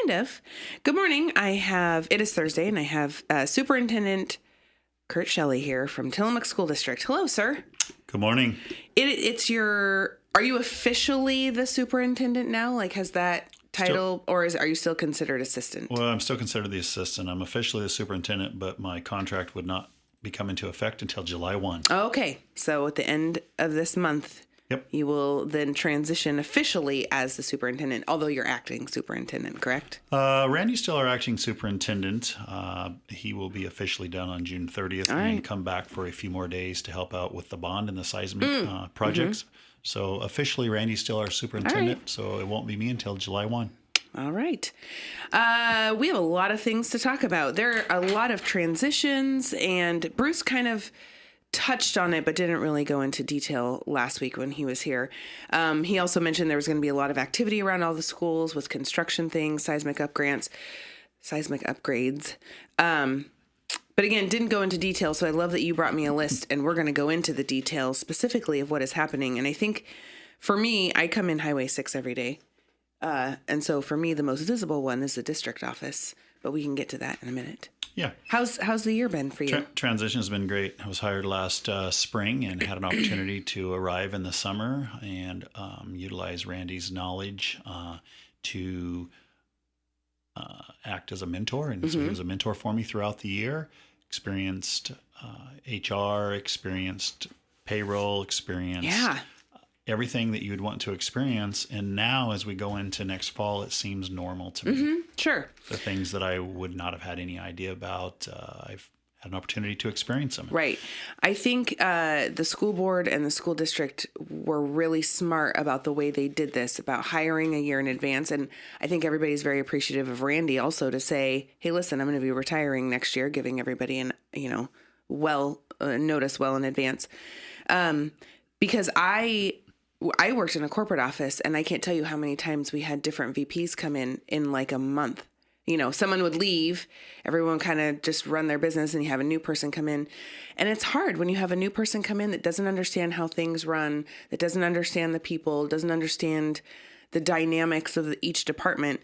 Kind of. Good morning. It is Thursday, and I have Superintendent Kurt Shelley here from Tillamook School District. Hello, sir. Good morning. Are you officially the superintendent now? Like, has that title, are you still considered assistant? Well, I'm still considered the assistant. I'm officially the superintendent, but my contract would not be coming into effect until July 1. Okay. So at the end of this month, Yep. You will then transition officially as the superintendent, although you're acting superintendent, correct? Randy's still our acting superintendent. He will be officially done on June 30th and come back for a few more days to help out with the bond and the seismic projects. Mm-hmm. So officially, Randy's still our superintendent, so it won't be me until July 1. All right. We have a lot of things to talk about. There are a lot of transitions, and Bruce kind of touched on it, but didn't really go into detail last week when he was here. He also mentioned there was going to be a lot of activity around all the schools with construction things, seismic upgrades. But again, didn't go into detail. So I love that you brought me a list, and we're going to go into the details specifically of what is happening. And I think for me, I come in Highway 6 every day. And so for me, the most visible one is the district office, but we can get to that in a minute. Yeah. How's the year been for you? Transition has been great. I was hired last spring and had an opportunity to arrive in the summer and utilize Randy's knowledge to act as a mentor. And so he was a mentor for me throughout the year. Experienced HR, experienced payroll, experienced everything that you'd want to experience. And now as we go into next fall, it seems normal to me. Sure. The things that I would not have had any idea about, I've had an opportunity to experience them. Right. I think the school board and the school district were really smart about the way they did this, about hiring a year in advance. And I think everybody's very appreciative of Randy also to say, hey, listen, I'm going to be retiring next year, giving everybody notice well in advance. Because I worked in a corporate office, and I can't tell you how many times we had different VPs come in like a month. Someone would leave, everyone kind of just run their business, and you have a new person come in. And it's hard when you have a new person come in that doesn't understand how things run, that doesn't understand the people, doesn't understand the dynamics of each department.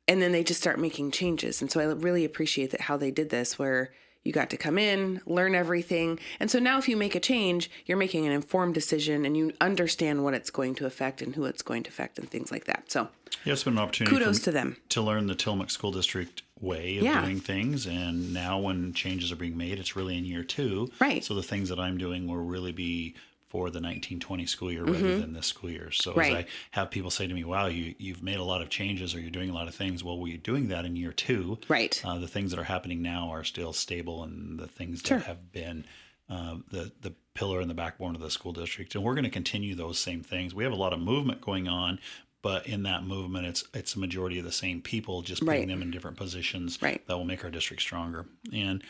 And then they just start making changes. And so I really appreciate how they did this, where you got to come in, learn everything. And so now if you make a change, you're making an informed decision, and you understand what it's going to affect and who it's going to affect and things like that. So it's been an opportunity kudos to them to learn the Tillamook School District way of doing things. And now when changes are being made, it's really in year 2. Right. So the things that I'm doing will really be for the 1920 school year rather than this school year. So as I have people say to me, wow, you've made a lot of changes, or you're doing a lot of things. Well, we're doing that in year 2. Right. The things that are happening now are still stable, and the things that have been the pillar and the backbone of the school district. And we're going to continue those same things. We have a lot of movement going on, but in that movement, it's a majority of the same people, just putting them in different positions that will make our district stronger. And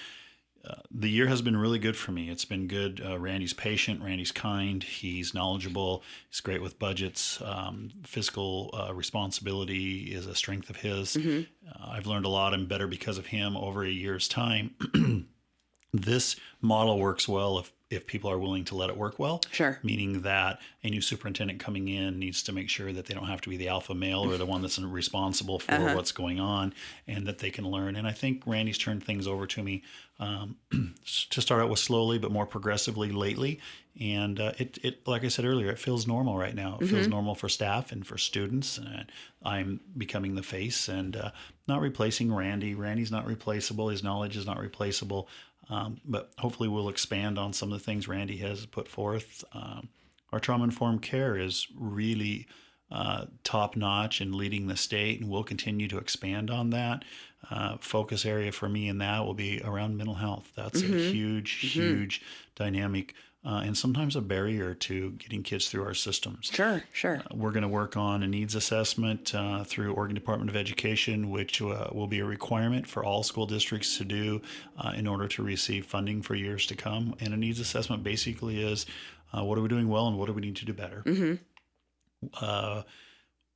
the year has been really good for me. It's been good. Randy's patient. Randy's kind. He's knowledgeable. He's great with budgets. Fiscal responsibility is a strength of his. I've learned a lot and better because of him over a year's time. This model works well if people are willing to let it work well. Sure. Meaning that a new superintendent coming in needs to make sure that they don't have to be the alpha male or the one that's responsible for what's going on, and that they can learn. And I think Randy's turned things over to me to start out with slowly but more progressively lately. And it like I said earlier, it feels normal right now. It feels normal for staff and for students. And I'm becoming the face and not replacing Randy. Randy's not replaceable. His knowledge is not replaceable. But hopefully we'll expand on some of the things Randy has put forth. Our trauma-informed care is really top-notch and leading the state, and we'll continue to expand on that. Focus area for me in that will be around mental health. That's a huge dynamic and sometimes a barrier to getting kids through our systems. Sure. We're going to work on a needs assessment through Oregon Department of Education, which will be a requirement for all school districts to do in order to receive funding for years to come. And a needs assessment basically is what are we doing well and what do we need to do better?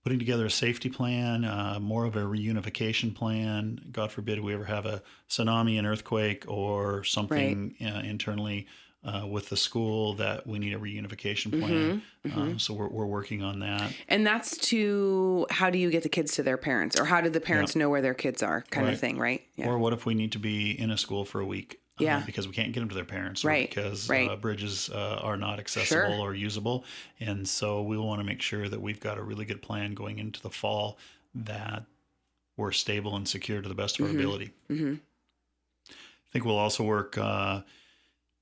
Putting together a safety plan, more of a reunification plan. God forbid we ever have a tsunami, an earthquake, or something internally with the school that we need a reunification plan. So we're working on that. And that's to, how do you get the kids to their parents, or how do the parents know where their kids are, kind of thing, right? Yeah. Or what if we need to be in a school for a week? Because we can't get them to their parents, or because bridges are not accessible or usable. And so we want to make sure that we've got a really good plan going into the fall, that we're stable and secure to the best of our ability. I think we'll also work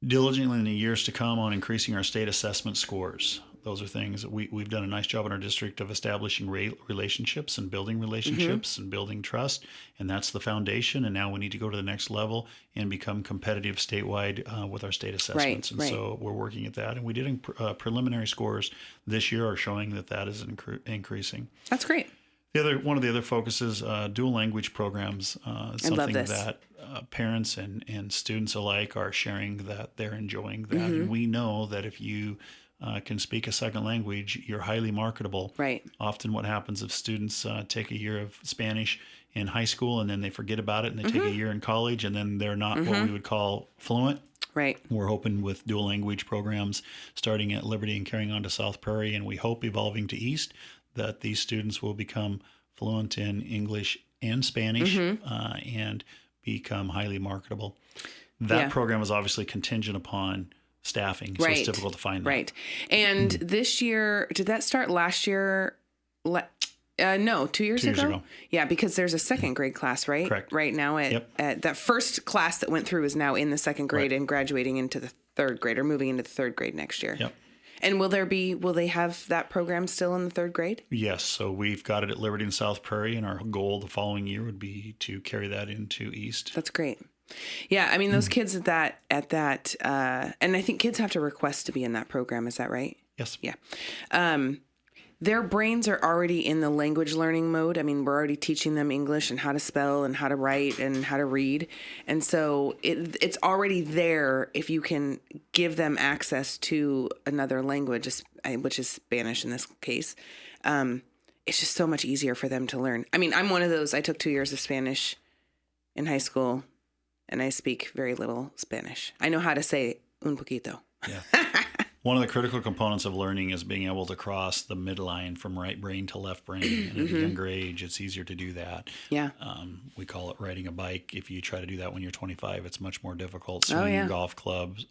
diligently in the years to come on increasing our state assessment scores. Those are things that we've done a nice job in our district of establishing relationships and building relationships and building trust. And that's the foundation. And now we need to go to the next level and become competitive statewide with our state assessments. So we're working at that. And we did preliminary scores this year are showing that is increasing. That's great. One of the other focuses, dual language programs, something that parents and students alike are sharing, that they're enjoying that. And we know that if you can speak a second language, you're highly marketable. Right. Often what happens if students take a year of Spanish in high school and then they forget about it, and they take a year in college and then they're not what we would call fluent. Right. We're hoping with dual language programs starting at Liberty and carrying on to South Prairie, and we hope evolving to East, that these students will become fluent in English and Spanish and become highly marketable. That program is obviously contingent upon staffing, so it's difficult to find that. Right. And this year, did that start last year? No, 2 years ago? 2 years ago. Yeah, because there's a second grade class, right? Correct. Right now, at that first class that went through is now in the second grade and graduating into the third grade, or moving into the third grade next year. Yep. And will they have that program still in the third grade? Yes. So we've got it at Liberty and South Prairie, and our goal the following year would be to carry that into East. That's great. Yeah, I mean, those kids at that, and I think kids have to request to be in that program. Is that right? Yes. Yeah. Their brains are already in the language learning mode. I mean, we're already teaching them English and how to spell and how to write and how to read. And so it's already there if you can give them access to another language, which is Spanish in this case. It's just so much easier for them to learn. I mean, I'm one of those. I took 2 years of Spanish in high school, and I speak very little Spanish. I know how to say un poquito. Yeah. One of the critical components of learning is being able to cross the midline from right brain to left brain. And at a younger age, it's easier to do that. Yeah. We call it riding a bike. If you try to do that when you're 25, it's much more difficult. Swinging golf clubs,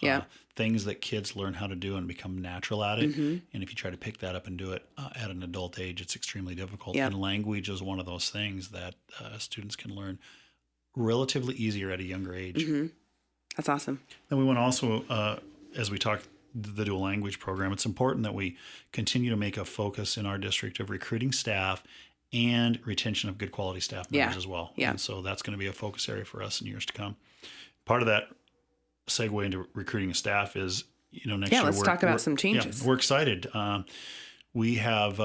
things that kids learn how to do and become natural at it. And if you try to pick that up and do it at an adult age, it's extremely difficult. Yep. And language is one of those things that students can learn relatively easier at a younger age. That's awesome. Then we want to also, as we talked the dual language program, it's important that we continue to make a focus in our district of recruiting staff and retention of good quality staff members as well. Yeah. And so that's going to be a focus area for us in years to come. Part of that segue into recruiting staff is, next year. Let's talk about some changes. We're excited. We have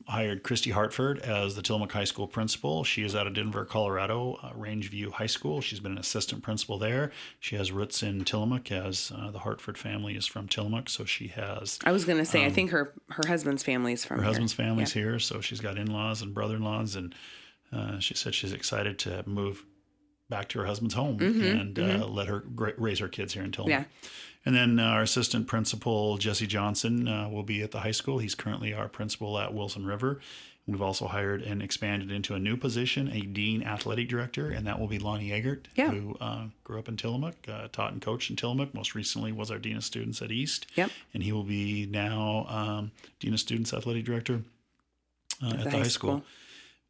hired Christy Hartford as the Tillamook High School principal. She is out of Denver, Colorado, Rangeview High School. She's been an assistant principal there. She has roots in Tillamook, as the Hartford family is from Tillamook. So she has... I was going to say, I think her husband's family is from here. Her husband's family's here, so she's got in-laws and brother-in-laws, and she said she's excited to move back to her husband's home and let her raise her kids here in Tillamook. Yeah. And then our assistant principal, Jesse Johnson, will be at the high school. He's currently our principal at Wilson River. We've also hired and expanded into a new position, a dean athletic director, and that will be Lonnie Eggert, who grew up in Tillamook, taught and coached in Tillamook. Most recently was our dean of students at East. Yep. And he will be now dean of students athletic director at the high school.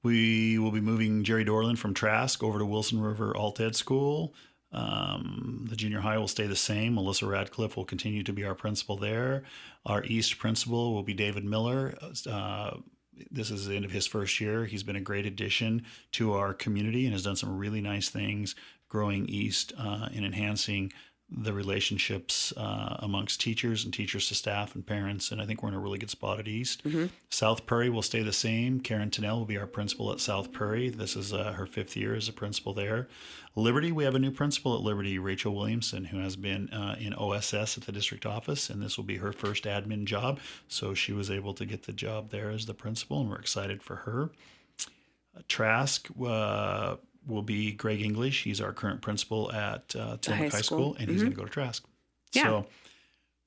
We will be moving Jerry Dorland from Trask over to Wilson River Alt-Ed School. The junior high will stay the same. Melissa Radcliffe will continue to be our principal there. Our East principal will be David Miller. This is the end of his first year. He's been a great addition to our community and has done some really nice things growing East and enhancing the relationships amongst teachers and teachers to staff and parents. And I think we're in a really good spot at East. South Prairie will stay the same. Karen Tennell will be our principal at South Prairie. This is her 5th year as a principal there. Liberty, we have a new principal at Liberty, Rachel Williamson, who has been in OSS at the district office, and this will be her first admin job. So she was able to get the job there as the principal, and we're excited for her. Trask will be Greg English. He's our current principal at Tillamook High School, and he's going to go to Trask. Yeah. So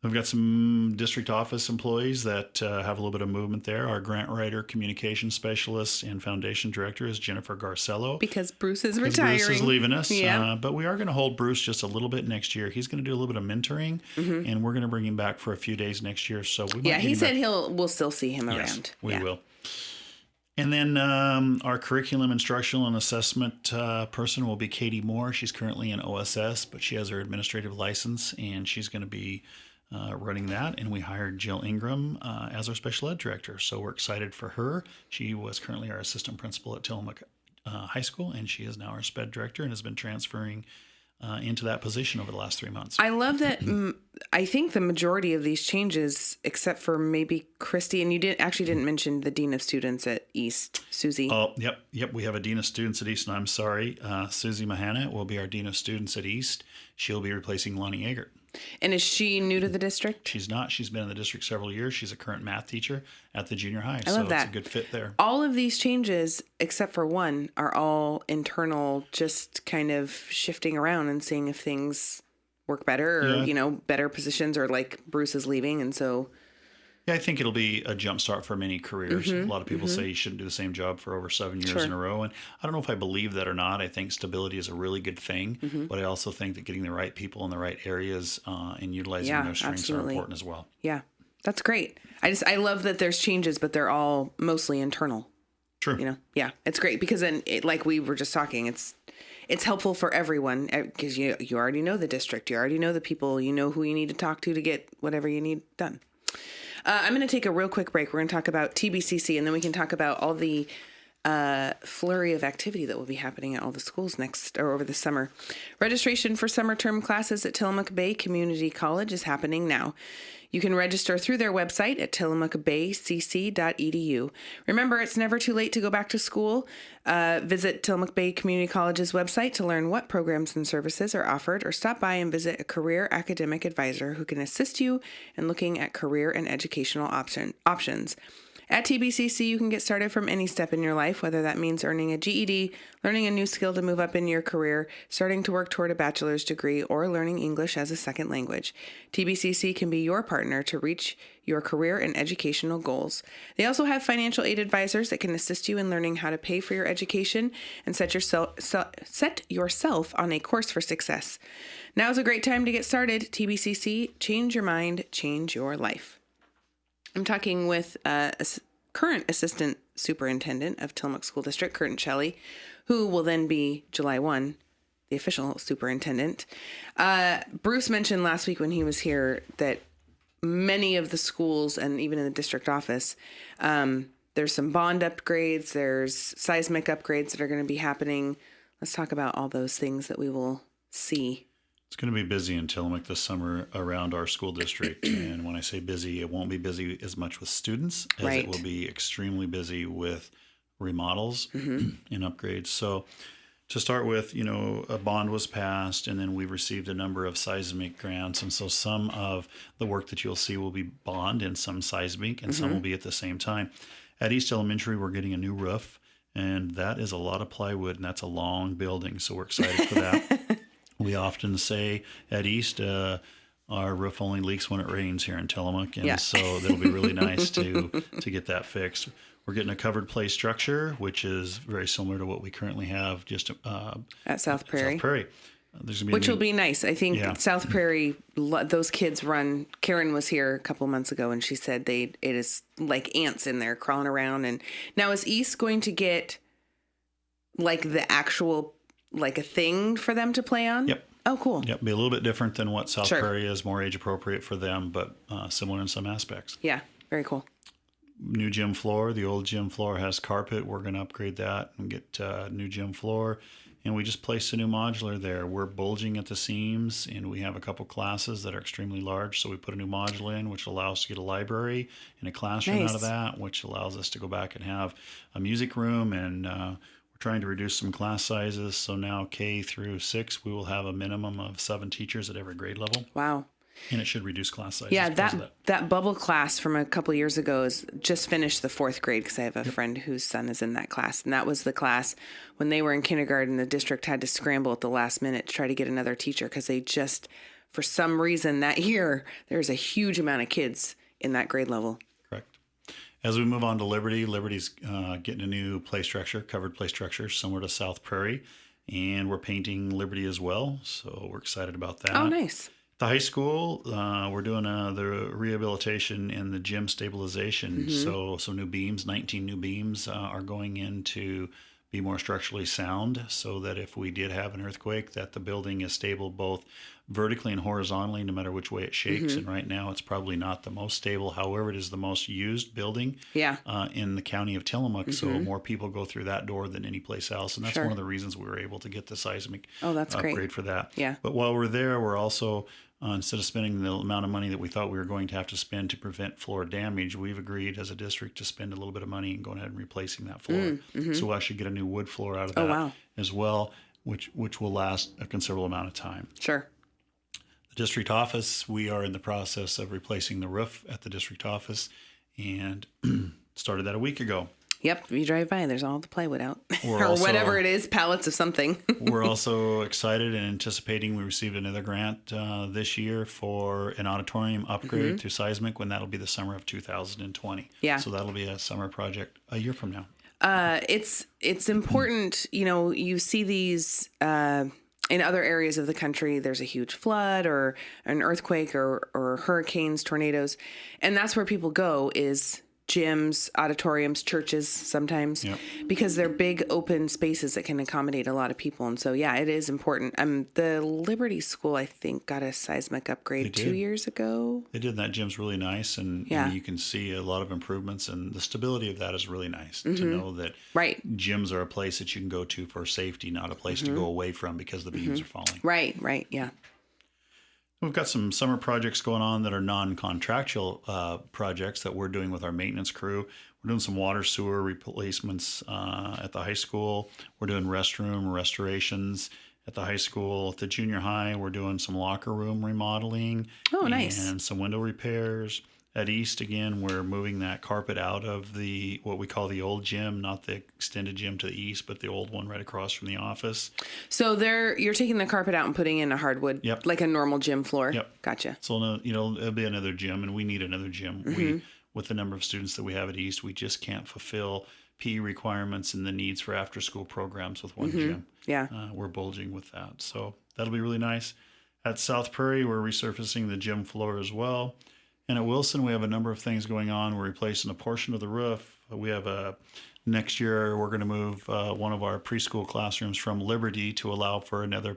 we've got some district office employees that have a little bit of movement there. Our grant writer, communication specialist, and foundation director is Jennifer Garcello. Because Bruce is retiring. Bruce is leaving us. Yeah. But we are going to hold Bruce just a little bit next year. He's going to do a little bit of mentoring, and we're going to bring him back for a few days next year. So we might he said we'll still see him around. Yes, we will. And then our curriculum, instructional, and assessment person will be Katie Moore. She's currently in OSS, but she has her administrative license, and she's going to be running that. And we hired Jill Ingram as our special ed director. So we're excited for her. She was currently our assistant principal at Tillamook High School, and she is now our sped director and has been transferring into that position over the last 3 months. I love that. I think the majority of these changes, except for maybe Christy, and you didn't mention the dean of students at East, Susie. Oh, yep. We have a dean of students at East, and I'm sorry, Susie Mahana will be our dean of students at East. She'll be replacing Lonnie Eggert. And is she new to the district? She's not. She's been in the district several years. She's a current math teacher at the junior high. I love that. It's a good fit there. All of these changes, except for one, are all internal, just kind of shifting around and seeing if things work better or, better positions, or like Bruce is leaving. And so... Yeah, I think it'll be a jump start for many careers. A lot of people say you shouldn't do the same job for over 7 years in a row. And I don't know if I believe that or not. I think stability is a really good thing. But I also think that getting the right people in the right areas and utilizing their strengths are important as well. Yeah, that's great. I love that there's changes, but they're all mostly internal. True. Yeah, it's great because then, like we were just talking, it's helpful for everyone because you already know the district. You already know the people. You know who you need to talk to get whatever you need done. I'm going to take a real quick break. We're going to talk about TBCC, and then we can talk about all the flurry of activity that will be happening at all the schools next or over the summer. Registration for summer term classes at Tillamook Bay Community College is happening now. You can register through their website at tillamookbaycc.edu. Remember, it's never too late to go back to school. Visit Tillamook Bay Community College's website to learn what programs and services are offered, or stop by and visit a career academic advisor who can assist you in looking at career and educational options. At TBCC, you can get started from any step in your life, whether that means earning a GED, learning a new skill to move up in your career, starting to work toward a bachelor's degree, or learning English as a second language. TBCC can be your partner to reach your career and educational goals. They also have financial aid advisors that can assist you in learning how to pay for your education and set yourself on a course for success. Now is a great time to get started. TBCC, change your mind, change your life. I'm talking with current assistant superintendent of Tillamook School District, Kurt Shelley, who will then be July 1, the official superintendent. Bruce mentioned last week when he was here that many of the schools, and even in the district office, there's some bond upgrades, there's seismic upgrades that are going to be happening. Let's talk about all those things that we will see. It's going to be busy in Tillamook this summer around our school district. And when I say busy, it won't be busy as much with students as it will be extremely busy with remodels and upgrades. So to start with, a bond was passed, and then we received a number of seismic grants. And so some of the work that you'll see will be bond and some seismic, and some will be at the same time. At East Elementary, we're getting a new roof, and that is a lot of plywood, and that's a long building. So we're excited for that. We often say at East, our roof only leaks when it rains here in Tillamook, and so it'll be really nice to get that fixed. We're getting a covered play structure, which is very similar to what we currently have just at South Prairie. There's gonna be which will be nice. I think South Prairie, those kids run. Karen was here a couple months ago, and she said it is like ants in there crawling around. And now is East going to get like the actual like a thing for them to play on? Yep. Oh, cool. Yep. Be a little bit different than what South Prairie is, more age appropriate for them, but similar in some aspects. Yeah. Very cool. New gym floor. The old gym floor has carpet. We're going to upgrade that and get a new gym floor. And we just placed a new modular there. We're bulging at the seams, and we have a couple classes that are extremely large. So we put a new modular in, which allows us to get a library and a classroom out of that, which allows us to go back and have a music room. And we're trying to reduce some class sizes. So now K through 6, we will have a minimum of 7 teachers at every grade level. Wow. And it should reduce class sizes. Yeah, that bubble class from a couple years ago is just finished the 4th grade, because I have a friend whose son is in that class. And that was the class when they were in kindergarten, the district had to scramble at the last minute to try to get another teacher because they just for some reason that year, there's a huge amount of kids in that grade level. Correct. As we move on to Liberty, Liberty's getting a new play structure, covered play structure, similar to South Prairie. And we're painting Liberty as well. So we're excited about that. Oh, nice. The high school, we're doing the rehabilitation and the gym stabilization. So some new beams, 19 new beams are going in to be more structurally sound so that if we did have an earthquake, that the building is stable both vertically and horizontally, no matter which way it shakes. And right now it's probably not the most stable. However, it is the most used building in the county of Tillamook. So more people go through that door than any place else. And that's one of the reasons we were able to get the seismic upgrade great. for that. Yeah. But while we're there, we're also, instead of spending the amount of money that we thought we were going to have to spend to prevent floor damage, we've agreed as a district to spend a little bit of money and going ahead and replacing that floor. So we'll actually get a new wood floor out of that as well, which will last a considerable amount of time. Sure. The district office, we are in the process of replacing the roof at the district office and started that a week ago. Yep, you drive by, there's all the plywood out. Or or whatever it is, pallets of something. We're also excited and anticipating we received another grant this year for an auditorium upgrade through seismic, when that'll be the summer of 2020. Yeah. So that'll be a summer project a year from now. It's important, you see these in other areas of the country. There's a huge flood or an earthquake or hurricanes, tornadoes. And that's where people go, is gyms, auditoriums, churches sometimes, because they're big open spaces that can accommodate a lot of people. And so, it is important. The Liberty School, I think, got a seismic upgrade 2 years ago. They did. That gym's really nice, and you can see a lot of improvements, and the stability of that is really nice to know that gyms are a place that you can go to for safety, not a place to go away from because the beams are falling. Right, yeah. We've got some summer projects going on that are non-contractual projects that we're doing with our maintenance crew. We're doing some water sewer replacements at the high school. We're doing restroom restorations at the high school. At the junior high, we're doing some locker room remodeling. Oh, nice. And some window repairs. At East, again, we're moving that carpet out of what we call the old gym, not the extended gym to the east, but the old one right across from the office. So you're taking the carpet out and putting in a hardwood, like a normal gym floor. Yep. Gotcha. So, it'll be another gym, and we need another gym. With the number of students that we have at East, we just can't fulfill PE requirements and the needs for after-school programs with one gym. Yeah. We're bulging with that. So that'll be really nice. At South Prairie, we're resurfacing the gym floor as well. And at Wilson, we have a number of things going on. We're replacing a portion of the roof. We have next year, we're going to move one of our preschool classrooms from Liberty to allow for another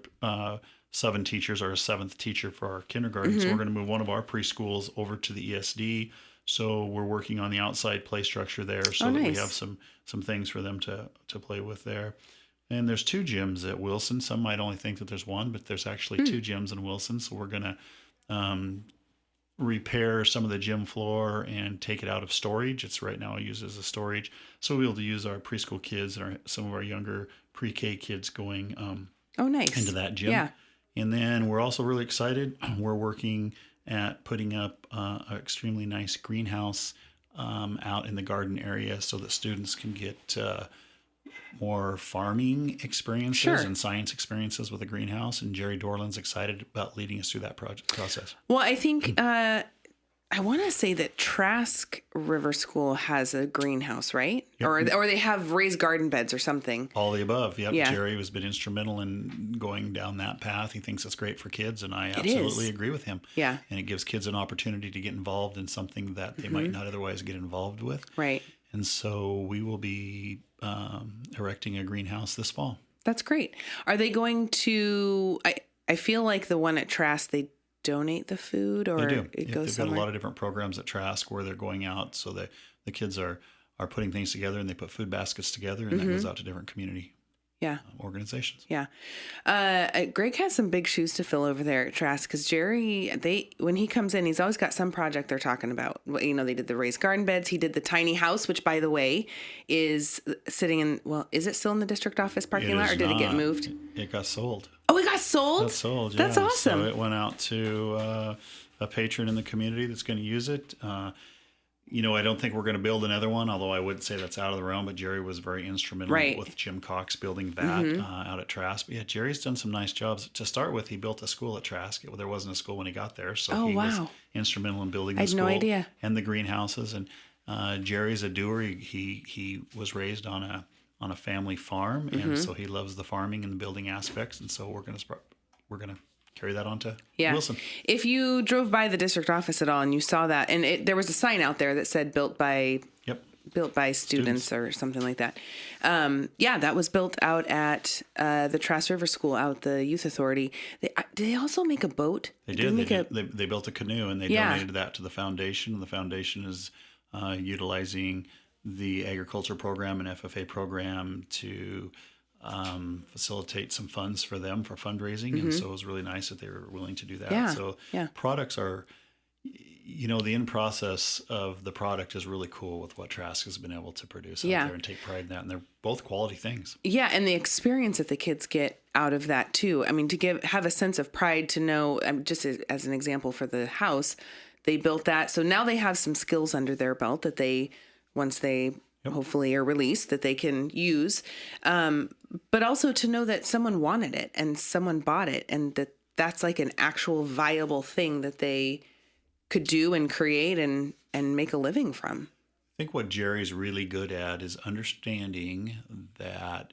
7 teachers or a 7th teacher for our kindergarten. So we're going to move one of our preschools over to the ESD. So we're working on the outside play structure there so that we have some things for them to play with there. And there's 2 gyms at Wilson. Some might only think that there's one, but there's actually 2 gyms in Wilson. So we're going to repair some of the gym floor and take it out of storage. It's right now used as a storage. So we'll be able to use our preschool kids and some of our younger pre-K kids going nice. into that gym. Yeah. And then we're also really excited. We're working at putting up an extremely nice greenhouse out in the garden area so that students can get more farming experiences and science experiences with a greenhouse. And Jerry Dorland's excited about leading us through that process. Well, I think I want to say that Trask River School has a greenhouse, right? Yep. Or they have raised garden beds or something. All the above. Yep. Yeah. Jerry has been instrumental in going down that path. He thinks it's great for kids, and I absolutely agree with him. Yeah. And it gives kids an opportunity to get involved in something that they might not otherwise get involved with. Right. And so we will be erecting a greenhouse this fall. That's great. Are they going to? I feel like the one at Trask, they donate the food, or they do. It goes They've somewhere? got a lot of different programs at Trask where they're going out, so that the kids are putting things together, and they put food baskets together, and that goes out to different community organizations. Yeah. Greg has some big shoes to fill over there at Trask, because Jerry, when he comes in, he's always got some project they're talking about. They did the raised garden beds. He did the tiny house, which, by the way, is sitting in, is it still in the district office parking lot, or did it get moved? It got sold. Oh, it got sold? Got sold, yeah. That's awesome. So it went out to a patron in the community that's going to use it. I don't think we're going to build another one, although I wouldn't say that's out of the realm. But Jerry was very instrumental with Jim Cox building that out at Trask. But yeah, Jerry's done some nice jobs. To start with, he built a school at Trask. There wasn't a school when he got there, so he was instrumental in building the school. I had no idea. And the greenhouses. And Jerry's a doer. He was raised on a family farm, and so he loves the farming and the building aspects. And so we're gonna carry that on to Wilson. If you drove by the district office at all and you saw that, and there was a sign out there that said built by students or something like that. That was built out at the Trask River School out the Youth Authority. Did they also make a boat? They did. They built a canoe, and they donated that to the foundation. And the foundation is utilizing the agriculture program and FFA program to facilitate some funds for them for fundraising. And so it was really nice that they were willing to do that. Products are, the end process of the product is really cool with what Trask has been able to produce out there, and take pride in that. And they're both quality things. Yeah. And the experience that the kids get out of that too. I mean, have a sense of pride to know, just as an example for the house, they built that. So now they have some skills under their belt that once they hopefully are released, that they can use. But also to know that someone wanted it and someone bought it, and that's like an actual viable thing that they could do and create and make a living from. I think what Jerry's really good at is understanding that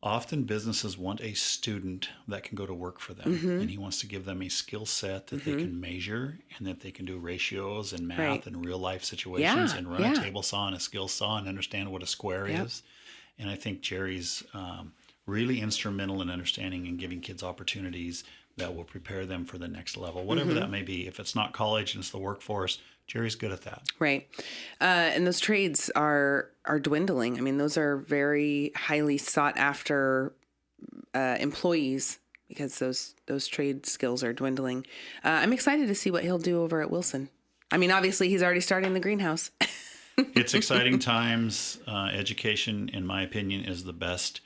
often businesses want a student that can go to work for them, and he wants to give them a skill set that they can measure, and that they can do ratios and math and real life situations and run a table saw and a skill saw and understand what a square is. And I think Jerry's really instrumental in understanding and giving kids opportunities that will prepare them for the next level, whatever that may be. If it's not college and it's the workforce, Jerry's good at that. Right. And those trades are dwindling. I mean, those are very highly sought after employees because those trade skills are dwindling. I'm excited to see what he'll do over at Wilson. I mean, obviously, he's already starting the greenhouse. It's exciting times. Education, in my opinion, is the best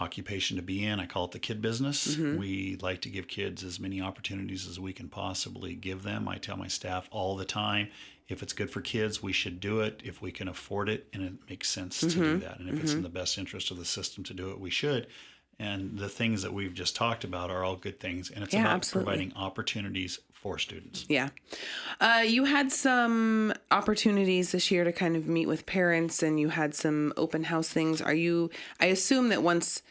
occupation to be in. I call it the kid business. We like to give kids as many opportunities as we can possibly give them. I tell my staff all the time, if it's good for kids, we should do it if we can afford it and it makes sense to do that. And if it's in the best interest of the system to do it, we should. And the things that we've just talked about are all good things. And it's about providing opportunities for students. Yeah. You had some opportunities this year to kind of meet with parents, and you had some open house things. I assume that once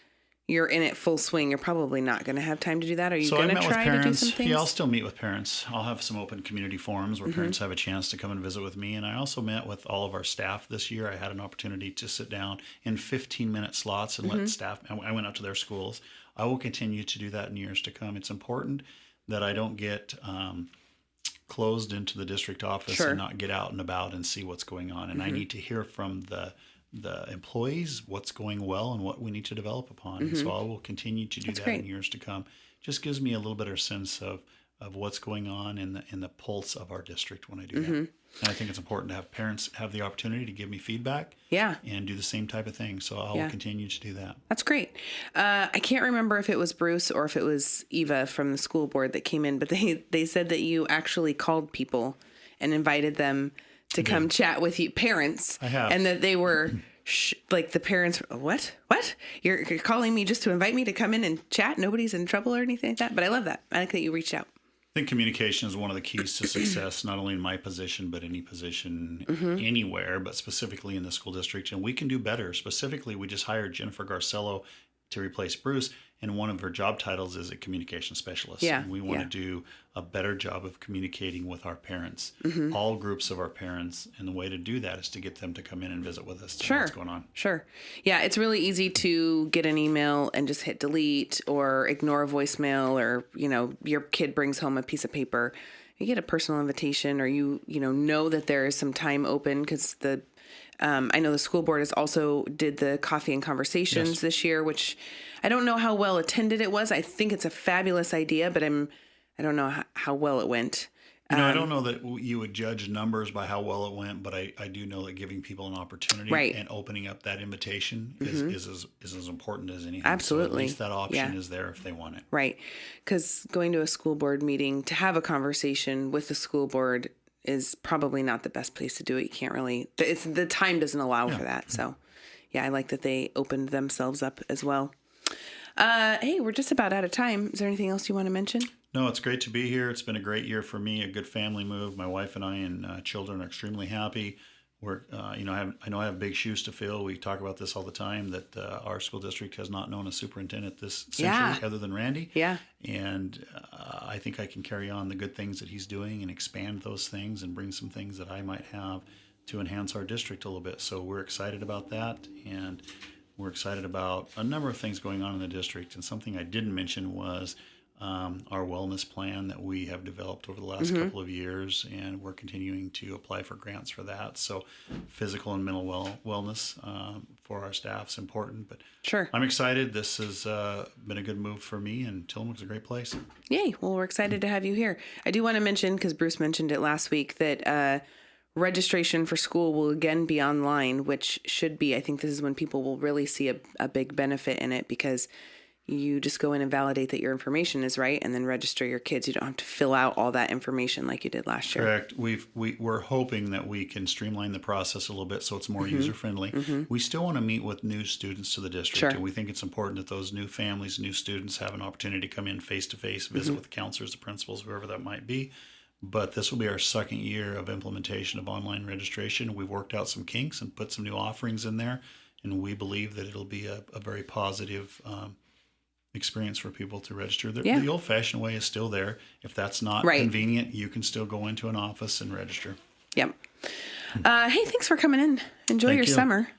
you're in it full swing, you're probably not going to have time to do that. Are you going to try to do some things? Yeah, I'll still meet with parents. I'll have some open community forums where parents have a chance to come and visit with me. And I also met with all of our staff this year. I had an opportunity to sit down in 15-minute slots and let staff, I went out to their schools. I will continue to do that in years to come. It's important that I don't get closed into the district office and not get out and about and see what's going on. And I need to hear from the employees what's going well and what we need to develop upon. And so I will continue to do that in years to come. Just gives me a little better sense of what's going on in the pulse of our district when I do that. And I think it's important to have parents have the opportunity to give me feedback and do the same type of thing. So I will continue to do that. That's great. I can't remember if it was Bruce or if it was Eva from the school board that came in, but they said that you actually called people and invited them to come chat with you, parents. I have. And that they were like the parents, what? You're calling me just to invite me to come in and chat? Nobody's in trouble or anything like that? But I love that. I like that you reached out. I think communication is one of the keys to success, not only in my position, but any position anywhere, but specifically in the school district. And we can do better. Specifically, we just hired Jennifer Garcello to replace Bruce, and one of her job titles is a communication specialist. Yeah, and we want to do a better job of communicating with our parents, all groups of our parents. And the way to do that is to get them to come in and visit with us to know what's going on. Sure. Yeah, it's really easy to get an email and just hit delete or ignore a voicemail, or, your kid brings home a piece of paper. You get a personal invitation, or you know that there is some time open, because I know the school board has also did the coffee and conversations this year, which I don't know how well attended it was. I think it's a fabulous idea, but I don't know how well it went. I don't know that you would judge numbers by how well it went, but I do know that giving people an opportunity and opening up that invitation is as important as anything. Absolutely. So at least that option is there if they want it. Right. Because going to a school board meeting to have a conversation with the school board is probably not the best place to do it. You can't really, the time doesn't allow for that. So yeah, I like that they opened themselves up as well. Hey, we're just about out of time. Is there anything else you want to mention? No, it's great to be here. It's been a great year for me, a good family move. My wife and I and children are extremely happy. We're, I know I have big shoes to fill. We talk about this all the time, that our school district has not known a superintendent this century other than Randy. Yeah. And I think I can carry on the good things that he's doing and expand those things and bring some things that I might have to enhance our district a little bit. So we're excited about that. And we're excited about a number of things going on in the district. And something I didn't mention was our wellness plan that we have developed over the last couple of years, and we're continuing to apply for grants for that. So physical and mental wellness for our staff is important. But sure, I'm excited. This has been a good move for me, and Tillamook's a great place. Yay. Well, we're excited to have you here. I do want to mention, because Bruce mentioned it last week, that registration for school will again be online, which should be, I think this is when people will really see a big benefit in it, because you just go in and validate that your information is right and then register your kids. You don't have to fill out all that information like you did last year. Correct. We're hoping that we can streamline the process a little bit so it's more user-friendly. We still want to meet with new students to the district, and we think it's important that those new families, new students have an opportunity to come in face-to-face, visit with the counselors, the principals, whoever that might be. But this will be our second year of implementation of online registration. We've worked out some kinks and put some new offerings in there, and we believe that it'll be a very positive experience for people to register. The old-fashioned way is still there. If that's not convenient, you can still go into an office and register. Yep. Hey, thanks for coming in. Enjoy your summer.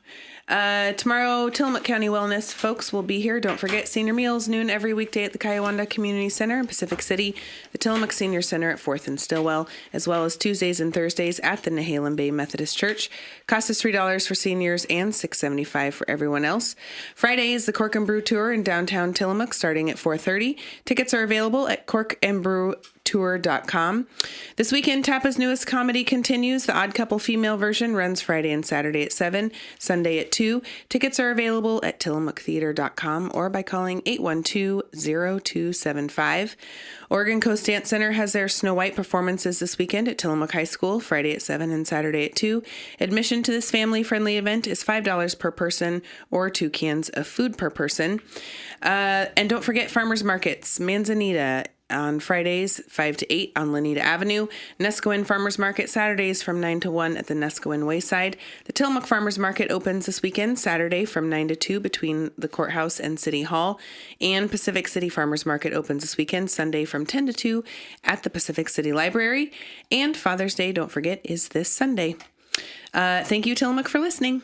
Tomorrow, Tillamook County Wellness folks will be here. Don't forget, senior meals, noon every weekday at the Kiowanda Community Center in Pacific City, the Tillamook Senior Center at 4th and Stillwell, as well as Tuesdays and Thursdays at the Nehalem Bay Methodist Church. Cost is $3 for seniors and $6.75 for everyone else. Friday is the Cork and Brew Tour in downtown Tillamook, starting at 4:30. Tickets are available at corkandbrewtour.com. This weekend, Tapa's newest comedy continues. The Odd Couple female version runs Friday and Saturday at 7, Sunday at 2. Tickets are available at tillamooktheater.com or by calling 812-0275. Oregon Coast Dance Center has their Snow White performances this weekend at Tillamook High School, Friday at 7 and Saturday at 2. Admission to this family-friendly event is $5 per person or 2 cans of food per person. And don't forget farmers markets, Manzanita on Fridays, 5 to 8 on Lanita Avenue. Nescoin Farmers Market Saturdays from 9 to 1 at the Nescoin Wayside. The Tillamook Farmers Market opens this weekend, Saturday from 9 to 2 between the courthouse and City Hall. And Pacific City Farmers Market opens this weekend, Sunday from 10 to 2 at the Pacific City Library. And Father's Day, don't forget, is this Sunday. Thank you, Tillamook, for listening.